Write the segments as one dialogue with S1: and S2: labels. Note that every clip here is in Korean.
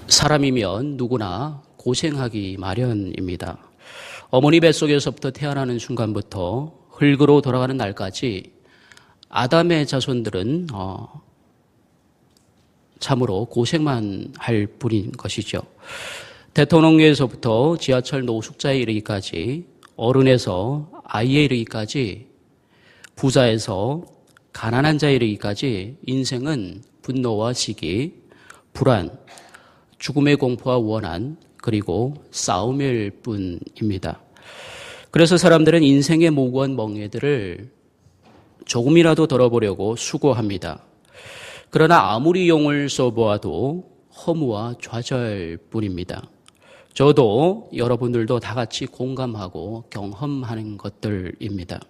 S1: 사람이면 누구나 고생하기 마련입니다. 어머니 뱃속에서부터 태어나는 순간부터 흙으로 돌아가는 날까지 아담의 자손들은 참으로 고생만 할 뿐인 것이죠. 대통령에서부터 지하철 노숙자에 이르기까지, 어른에서 아이에 이르기까지, 부자에서 가난한 자에 이르기까지 인생은 분노와 시기, 불안, 죽음의 공포와 원한, 그리고 싸움일 뿐입니다. 그래서 사람들은 인생의 무거운 멍에들을 조금이라도 덜어보려고 수고합니다. 그러나 아무리 용을 써보아도 허무와 좌절 뿐입니다. 저도 여러분들도 다 같이 공감하고 경험하는 것들입니다.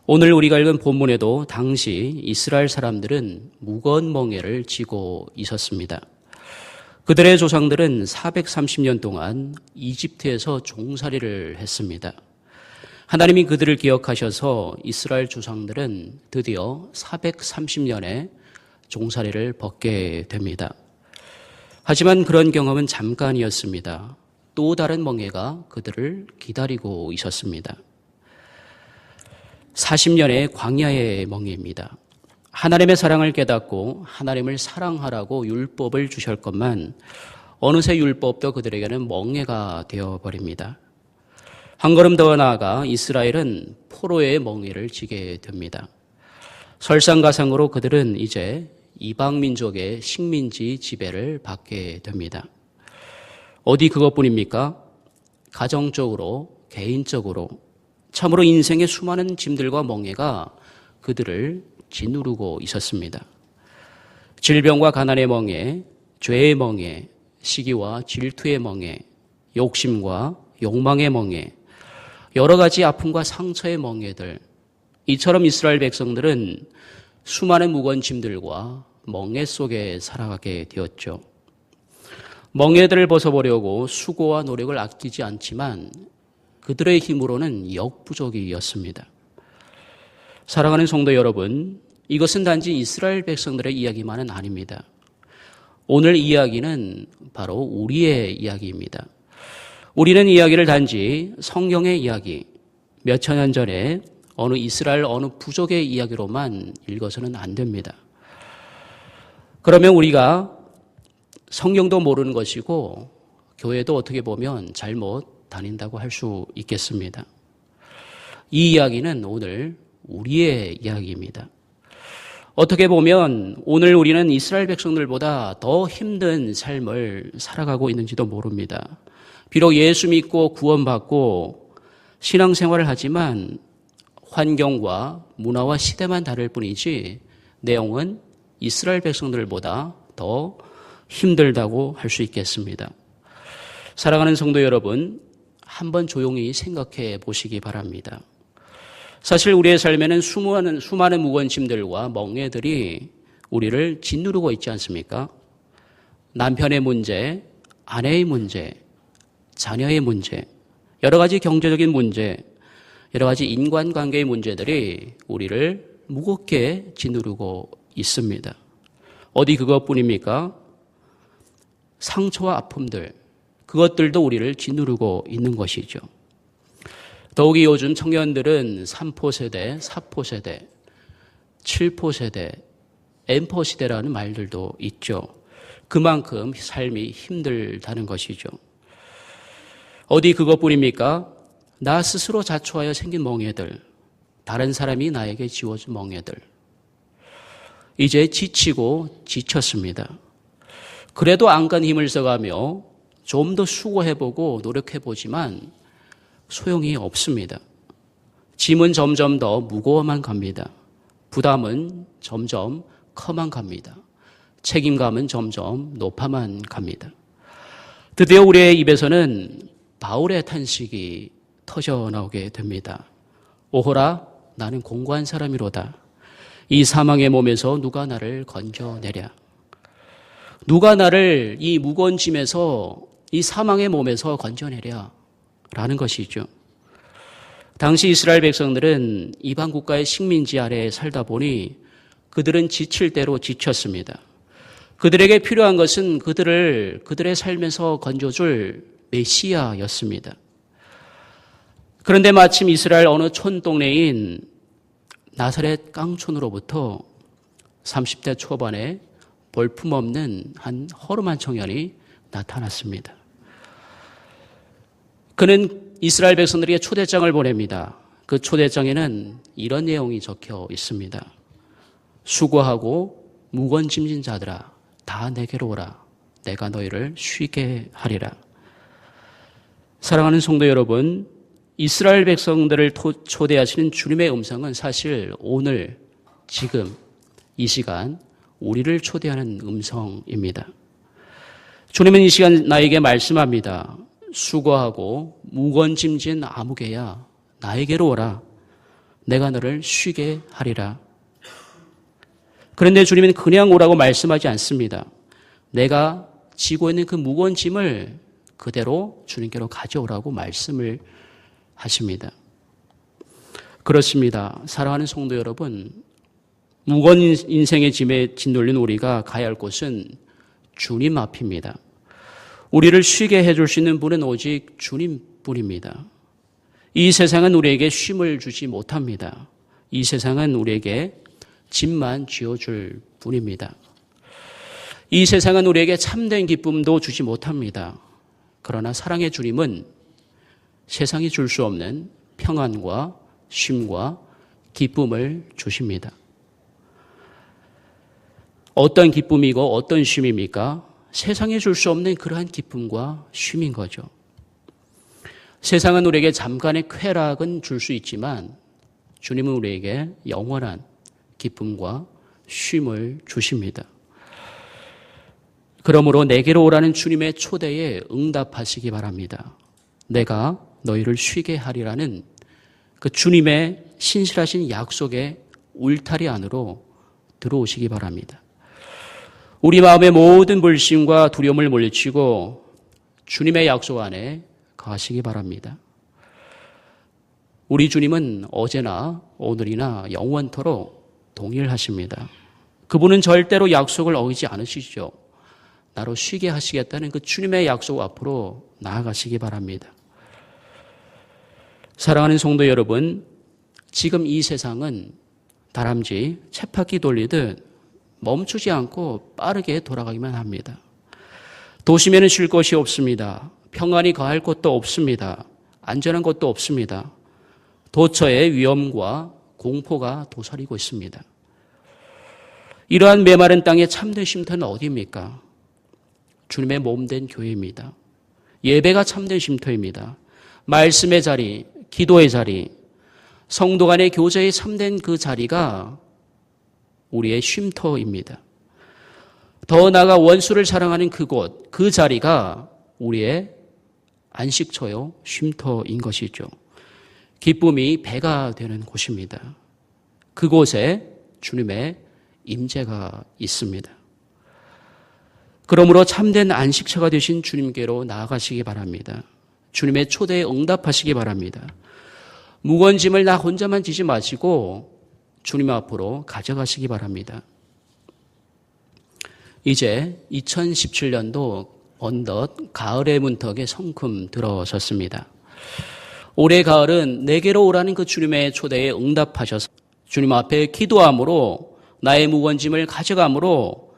S1: 오늘 우리가 읽은 본문에도 당시 이스라엘 사람들은 무거운 멍에를 지고 있었습니다. 그들의 조상들은 430년 동안 이집트에서 종살이를 했습니다. 하나님이 그들을 기억하셔서 이스라엘 조상들은 드디어 430년의 종살이를 벗게 됩니다. 하지만 그런 경험은 잠깐이었습니다. 또 다른 멍에가 그들을 기다리고 있었습니다. 40년의 광야의 멍에입니다. 하나님의 사랑을 깨닫고 하나님을 사랑하라고 율법을 주셨건만 어느새 율법도 그들에게는 멍에가 되어버립니다. 한 걸음 더 나아가 이스라엘은 포로의 멍에를 지게 됩니다. 설상가상으로 그들은 이제 이방 민족의 식민지 지배를 받게 됩니다. 어디 그것뿐입니까? 가정적으로, 개인적으로 참으로 인생의 수많은 짐들과 멍에가 그들을 짓누르고 있었습니다. 질병과 가난의 멍에, 죄의 멍에, 시기와 질투의 멍에, 욕심과 욕망의 멍에, 여러 가지 아픔과 상처의 멍에들, 이처럼 이스라엘 백성들은 수많은 무거운 짐들과 멍에 속에 살아가게 되었죠. 멍에들을 벗어보려고 수고와 노력을 아끼지 않지만 그들의 힘으로는 역부족이었습니다. 사랑하는 성도 여러분, 이것은 단지 이스라엘 백성들의 이야기만은 아닙니다. 오늘 이야기는 바로 우리의 이야기입니다. 우리는 이야기를 단지 성경의 이야기, 몇천 년 전에 어느 이스라엘 어느 부족의 이야기로만 읽어서는 안 됩니다. 그러면 우리가 성경도 모르는 것이고 교회도 어떻게 보면 잘못 다닌다고 할 수 있겠습니다. 이 이야기는 오늘 우리의 이야기입니다. 어떻게 보면 오늘 우리는 이스라엘 백성들보다 더 힘든 삶을 살아가고 있는지도 모릅니다. 비록 예수 믿고 구원받고 신앙생활을 하지만 환경과 문화와 시대만 다를 뿐이지 내용은 이스라엘 백성들보다 더 힘들다고 할 수 있겠습니다. 사랑하는 성도 여러분, 한번 조용히 생각해 보시기 바랍니다. 사실 우리의 삶에는 수많은 무거운 짐들과 멍에들이 우리를 짓누르고 있지 않습니까? 남편의 문제, 아내의 문제, 자녀의 문제, 여러 가지 경제적인 문제, 여러 가지 인간관계의 문제들이 우리를 무겁게 짓누르고 있습니다. 어디 그것뿐입니까? 상처와 아픔들, 그것들도 우리를 짓누르고 있는 것이죠. 더욱이 요즘 청년들은 3포 세대, 4포 세대, 7포 세대, M포 시대라는 말들도 있죠. 그만큼 삶이 힘들다는 것이죠. 어디 그것뿐입니까? 나 스스로 자초하여 생긴 멍에들, 다른 사람이 나에게 지워준 멍에들. 이제 지치고 지쳤습니다. 그래도 안간 힘을 써가며 좀 더 수고해보고 노력해보지만 소용이 없습니다. 짐은 점점 더 무거워만 갑니다. 부담은 점점 커만 갑니다. 책임감은 점점 높아만 갑니다. 드디어 우리의 입에서는 바울의 탄식이 터져 나오게 됩니다. 오호라, 나는 공고한 사람이로다. 이 사망의 몸에서 누가 나를 건져내랴. 누가 나를 이 무거운 짐에서 이 사망의 몸에서 건져내랴 라는 것이죠. 당시 이스라엘 백성들은 이방 국가의 식민지 아래에 살다 보니 그들은 지칠 대로 지쳤습니다. 그들에게 필요한 것은 그들의 삶에서 건져줄 메시아였습니다. 그런데 마침 이스라엘 어느 촌동네인 나사렛 깡촌으로부터 30대 초반에 볼품없는 한 허름한 청년이 나타났습니다. 그는 이스라엘 백성들에게 초대장을 보냅니다. 그 초대장에는 이런 내용이 적혀 있습니다. 수고하고 무거운짐진 자들아 다 내게로 오라. 내가 너희를 쉬게 하리라. 사랑하는 성도 여러분, 이스라엘 백성들을 초대하시는 주님의 음성은 사실 오늘 지금 이 시간 우리를 초대하는 음성입니다. 주님은 이 시간 나에게 말씀합니다. 수고하고 무거운 짐진 아무개야 나에게로 오라. 내가 너를 쉬게 하리라. 그런데 주님은 그냥 오라고 말씀하지 않습니다. 내가 지고 있는 그 무거운 짐을 그대로 주님께로 가져오라고 말씀을 하십니다. 그렇습니다. 사랑하는 성도 여러분, 무거운 인생의 짐에 짓눌린 우리가 가야 할 곳은 주님 앞입니다. 우리를 쉬게 해줄 수 있는 분은 오직 주님뿐입니다. 이 세상은 우리에게 쉼을 주지 못합니다. 이 세상은 우리에게 짐만 쥐어줄 뿐입니다. 이 세상은 우리에게 참된 기쁨도 주지 못합니다. 그러나 사랑의 주님은 세상이 줄 수 없는 평안과 쉼과 기쁨을 주십니다. 어떤 기쁨이고 어떤 쉼입니까? 세상에 줄 수 없는 그러한 기쁨과 쉼인 거죠. 세상은 우리에게 잠깐의 쾌락은 줄 수 있지만 주님은 우리에게 영원한 기쁨과 쉼을 주십니다. 그러므로 내게로 오라는 주님의 초대에 응답하시기 바랍니다. 내가 너희를 쉬게 하리라는 그 주님의 신실하신 약속의 울타리 안으로 들어오시기 바랍니다. 우리 마음의 모든 불신과 두려움을 물리치고 주님의 약속 안에 거하시기 바랍니다. 우리 주님은 어제나 오늘이나 영원토록 동일하십니다. 그분은 절대로 약속을 어기지 않으시죠. 나로 쉬게 하시겠다는 그 주님의 약속 앞으로 나아가시기 바랍니다. 사랑하는 성도 여러분, 지금 이 세상은 다람쥐 쳇바퀴 돌리듯 멈추지 않고 빠르게 돌아가기만 합니다. 도심에는 쉴 곳이 없습니다. 평안이 거할 곳도 없습니다. 안전한 곳도 없습니다. 도처의 위험과 공포가 도사리고 있습니다. 이러한 메마른 땅의 참된 쉼터는 어디입니까? 주님의 몸된 교회입니다. 예배가 참된 쉼터입니다. 말씀의 자리, 기도의 자리, 성도 간의 교제의 참된 그 자리가 우리의 쉼터입니다. 더 나아가 원수를 사랑하는 그곳, 그 자리가 우리의 안식처요, 쉼터인 것이죠. 기쁨이 배가 되는 곳입니다. 그곳에 주님의 임재가 있습니다. 그러므로 참된 안식처가 되신 주님께로 나아가시기 바랍니다. 주님의 초대에 응답하시기 바랍니다. 무거운 짐을 나 혼자만 지지 마시고 주님 앞으로 가져가시기 바랍니다. 이제 2017년도 어느덧 가을의 문턱에 성큼 들어섰습니다. 올해 가을은 내게로 오라는 그 주님의 초대에 응답하셔서 주님 앞에 기도함으로 나의 무거운 짐을 가져감으로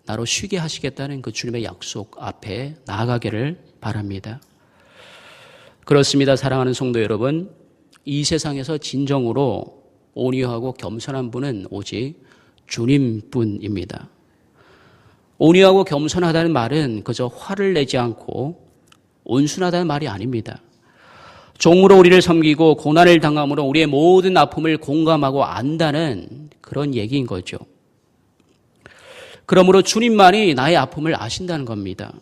S1: 나로 쉬게 하시겠다는 그 주님의 약속 앞에 나아가기를 바랍니다. 그렇습니다. 사랑하는 성도 여러분, 이 세상에서 진정으로 온유하고 겸손한 분은 오직 주님뿐입니다. 온유하고 겸손하다는 말은 그저 화를 내지 않고 온순하다는 말이 아닙니다. 종으로 우리를 섬기고 고난을 당함으로 우리의 모든 아픔을 공감하고 안다는 그런 얘기인 거죠. 그러므로 주님만이 나의 아픔을 아신다는 겁니다.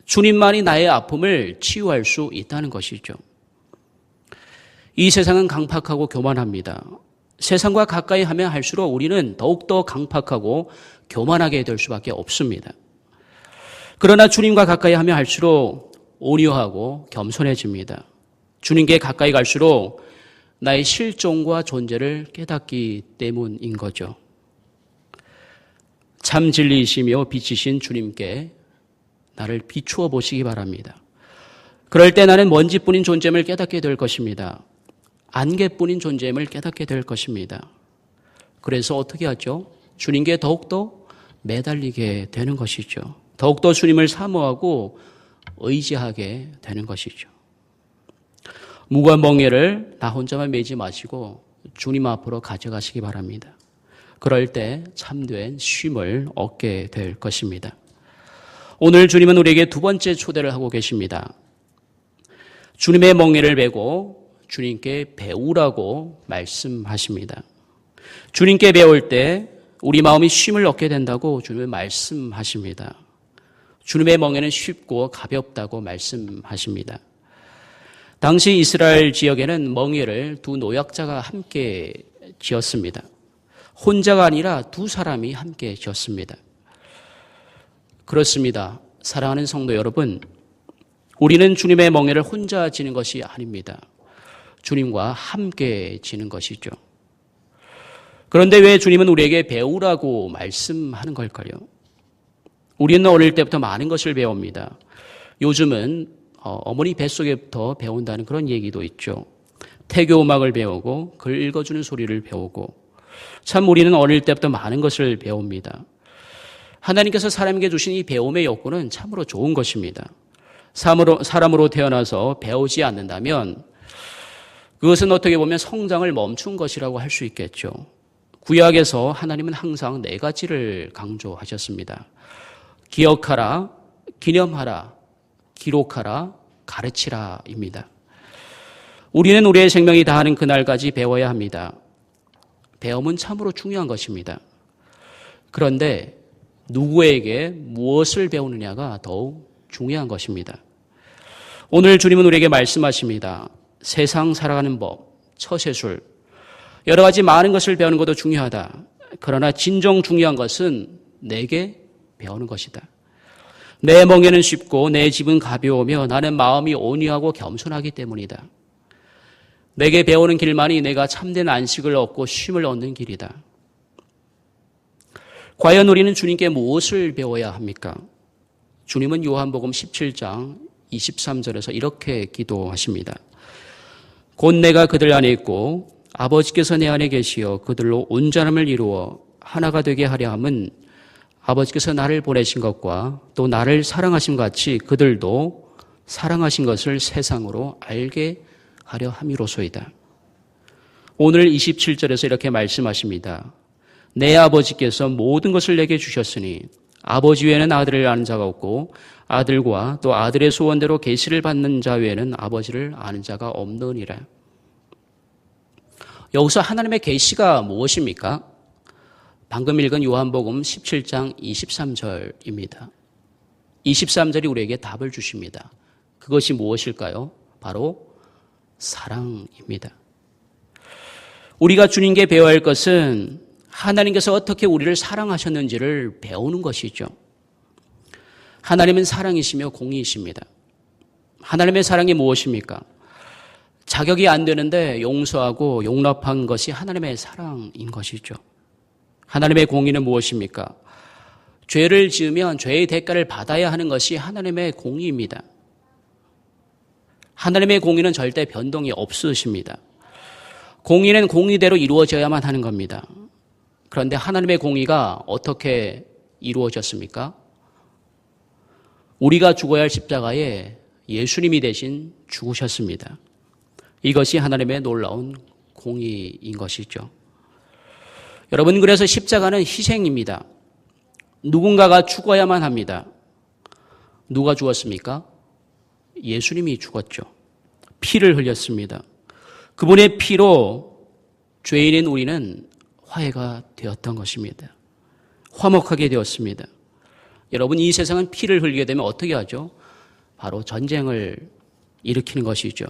S1: 주님만이 나의 아픔을 치유할 수 있다는 것이죠. 이 세상은 강팍하고 교만합니다. 세상과 가까이 하면 할수록 우리는 더욱더 강팍하고 교만하게 될 수밖에 없습니다. 그러나 주님과 가까이 하면 할수록 온유하고 겸손해집니다. 주님께 가까이 갈수록 나의 실존과 존재를 깨닫기 때문인 거죠. 참 진리이시며 빛이신 주님께 나를 비추어 보시기 바랍니다. 그럴 때 나는 먼지뿐인 존재임을 깨닫게 될 것입니다. 안개뿐인 존재임을 깨닫게 될 것입니다. 그래서 어떻게 하죠? 주님께 더욱더 매달리게 되는 것이죠. 더욱더 주님을 사모하고 의지하게 되는 것이죠. 무거운 멍에를 나 혼자만 메지 마시고 주님 앞으로 가져가시기 바랍니다. 그럴 때 참된 쉼을 얻게 될 것입니다. 오늘 주님은 우리에게 두 번째 초대를 하고 계십니다. 주님의 멍에를 메고 주님께 배우라고 말씀하십니다. 주님께 배울 때 우리 마음이 쉼을 얻게 된다고 주님은 말씀하십니다. 주님의 멍에는 쉽고 가볍다고 말씀하십니다. 당시 이스라엘 지역에는 멍에를 두 노약자가 함께 지었습니다. 혼자가 아니라 두 사람이 함께 지었습니다. 그렇습니다. 사랑하는 성도 여러분, 우리는 주님의 멍에를 혼자 지는 것이 아닙니다. 주님과 함께 지는 것이죠. 그런데 왜 주님은 우리에게 배우라고 말씀하는 걸까요? 우리는 어릴 때부터 많은 것을 배웁니다. 요즘은 어머니 뱃속에부터 배운다는 그런 얘기도 있죠. 태교 음악을 배우고 글 읽어주는 소리를 배우고 참 우리는 어릴 때부터 많은 것을 배웁니다. 하나님께서 사람에게 주신 이 배움의 욕구는 참으로 좋은 것입니다. 사람으로 태어나서 배우지 않는다면 그것은 어떻게 보면 성장을 멈춘 것이라고 할 수 있겠죠. 구약에서 하나님은 항상 네 가지를 강조하셨습니다. 기억하라, 기념하라, 기록하라, 가르치라입니다. 우리는 우리의 생명이 다하는 그날까지 배워야 합니다. 배움은 참으로 중요한 것입니다. 그런데 누구에게 무엇을 배우느냐가 더욱 중요한 것입니다. 오늘 주님은 우리에게 말씀하십니다. 세상 살아가는 법, 처세술, 여러 가지 많은 것을 배우는 것도 중요하다. 그러나 진정 중요한 것은 내게 배우는 것이다. 내 멍에는 쉽고 내 집은 가벼우며 나는 마음이 온유하고 겸손하기 때문이다. 내게 배우는 길만이 내가 참된 안식을 얻고 쉼을 얻는 길이다. 과연 우리는 주님께 무엇을 배워야 합니까? 주님은 요한복음 17장 23절에서 이렇게 기도하십니다. 곧 내가 그들 안에 있고 아버지께서 내 안에 계시어 그들로 온전함을 이루어 하나가 되게 하려 함은 아버지께서 나를 보내신 것과 또 나를 사랑하신 같이 그들도 사랑하신 것을 세상으로 알게 하려 함이로소이다. 오늘 27절에서 이렇게 말씀하십니다. 내 아버지께서 모든 것을 내게 주셨으니 아버지 외에는 아들을 아는 자가 없고 아들과 또 아들의 소원대로 계시를 받는 자 외에는 아버지를 아는 자가 없느니라. 여기서 하나님의 계시가 무엇입니까? 방금 읽은 요한복음 17장 23절입니다. 23절이 우리에게 답을 주십니다. 그것이 무엇일까요? 바로 사랑입니다. 우리가 주님께 배워야 할 것은 하나님께서 어떻게 우리를 사랑하셨는지를 배우는 것이죠. 하나님은 사랑이시며 공의이십니다. 하나님의 사랑이 무엇입니까? 자격이 안 되는데 용서하고 용납한 것이 하나님의 사랑인 것이죠. 하나님의 공의는 무엇입니까? 죄를 지으면 죄의 대가를 받아야 하는 것이 하나님의 공의입니다. 하나님의 공의는 절대 변동이 없으십니다. 공의는 공의대로 이루어져야만 하는 겁니다. 그런데 하나님의 공의가 어떻게 이루어졌습니까? 우리가 죽어야 할 십자가에 예수님이 대신 죽으셨습니다. 이것이 하나님의 놀라운 공의인 것이죠. 여러분, 그래서 십자가는 희생입니다. 누군가가 죽어야만 합니다. 누가 죽었습니까? 예수님이 죽었죠. 피를 흘렸습니다. 그분의 피로 죄인인 우리는 화해가 되었던 것입니다. 화목하게 되었습니다. 여러분, 이 세상은 피를 흘리게 되면 어떻게 하죠? 바로 전쟁을 일으키는 것이죠.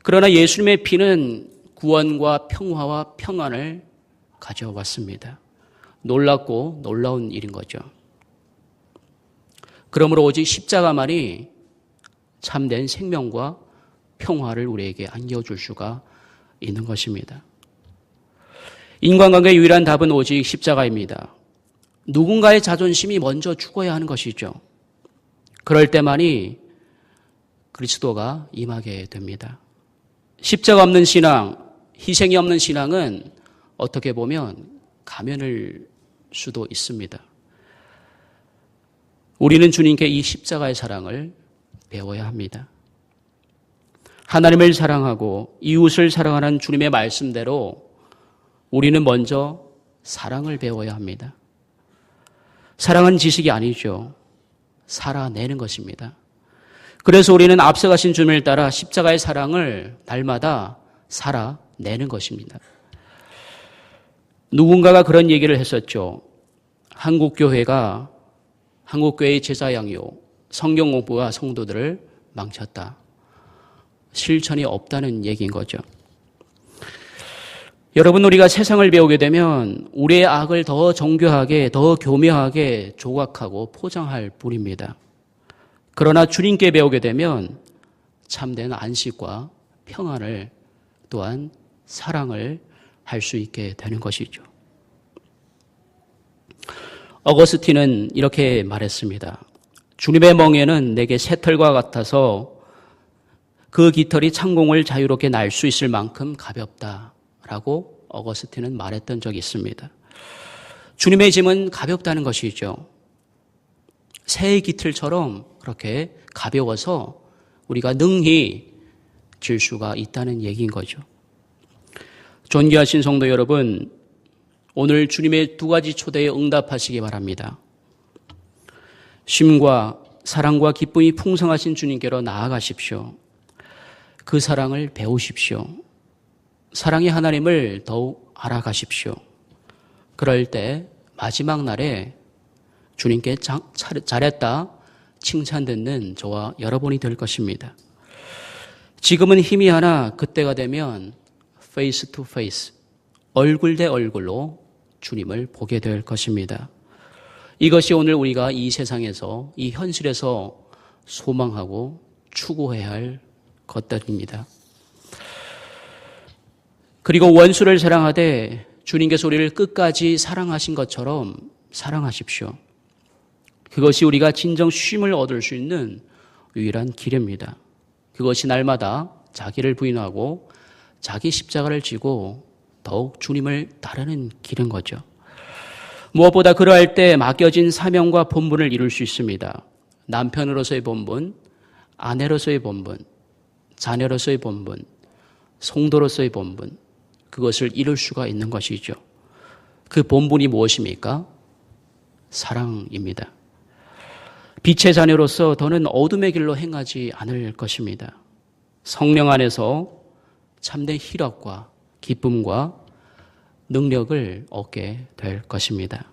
S1: 그러나 예수님의 피는 구원과 평화와 평안을 가져왔습니다. 놀랍고 놀라운 일인 거죠. 그러므로 오직 십자가만이 참된 생명과 평화를 우리에게 안겨줄 수가 있는 것입니다. 인간관계의 유일한 답은 오직 십자가입니다. 누군가의 자존심이 먼저 죽어야 하는 것이죠. 그럴 때만이 그리스도가 임하게 됩니다. 십자가 없는 신앙, 희생이 없는 신앙은 어떻게 보면 가면을 수도 있습니다. 우리는 주님께 이 십자가의 사랑을 배워야 합니다. 하나님을 사랑하고 이웃을 사랑하는 주님의 말씀대로 우리는 먼저 사랑을 배워야 합니다. 사랑은 지식이 아니죠. 살아내는 것입니다. 그래서 우리는 앞서가신 주님을 따라 십자가의 사랑을 날마다 살아내는 것입니다. 누군가가 그런 얘기를 했었죠. 한국교회의 제자 양요, 성경 공부가 성도들을 망쳤다. 실천이 없다는 얘기인 거죠. 여러분, 우리가 세상을 배우게 되면 우리의 악을 더 정교하게, 더 교묘하게 조각하고 포장할 뿐입니다. 그러나 주님께 배우게 되면 참된 안식과 평안을 또한 사랑을 할 수 있게 되는 것이죠. 어거스틴은 이렇게 말했습니다. 주님의 멍에는 내게 새털과 같아서 그 깃털이 창공을 자유롭게 날 수 있을 만큼 가볍다라고 어거스틴은 말했던 적이 있습니다. 주님의 짐은 가볍다는 것이죠. 새의 깃털처럼 그렇게 가벼워서 우리가 능히 질 수가 있다는 얘기인 거죠. 존귀하신 성도 여러분, 오늘 주님의 두 가지 초대에 응답하시기 바랍니다. 쉼과 사랑과 기쁨이 풍성하신 주님께로 나아가십시오. 그 사랑을 배우십시오. 사랑의 하나님을 더욱 알아가십시오. 그럴 때 마지막 날에 주님께 잘했다 칭찬 듣는 저와 여러분이 될 것입니다. 지금은 희미하나 그때가 되면 face to face, 얼굴 대 얼굴로 주님을 보게 될 것입니다. 이것이 오늘 우리가 이 세상에서, 이 현실에서 소망하고 추구해야 할 것들입니다. 그리고 원수를 사랑하되 주님께서 우리를 끝까지 사랑하신 것처럼 사랑하십시오. 그것이 우리가 진정 쉼을 얻을 수 있는 유일한 길입니다. 그것이 날마다 자기를 부인하고 자기 십자가를 지고 더욱 주님을 따르는 길인 거죠. 무엇보다 그러할 때 맡겨진 사명과 본분을 이룰 수 있습니다. 남편으로서의 본분, 아내로서의 본분, 자녀로서의 본분, 성도로서의 본분, 그것을 이룰 수가 있는 것이죠. 그 본분이 무엇입니까? 사랑입니다. 빛의 자녀로서 더는 어둠의 길로 행하지 않을 것입니다. 성령 안에서 참된 희락과 기쁨과 능력을 얻게 될 것입니다.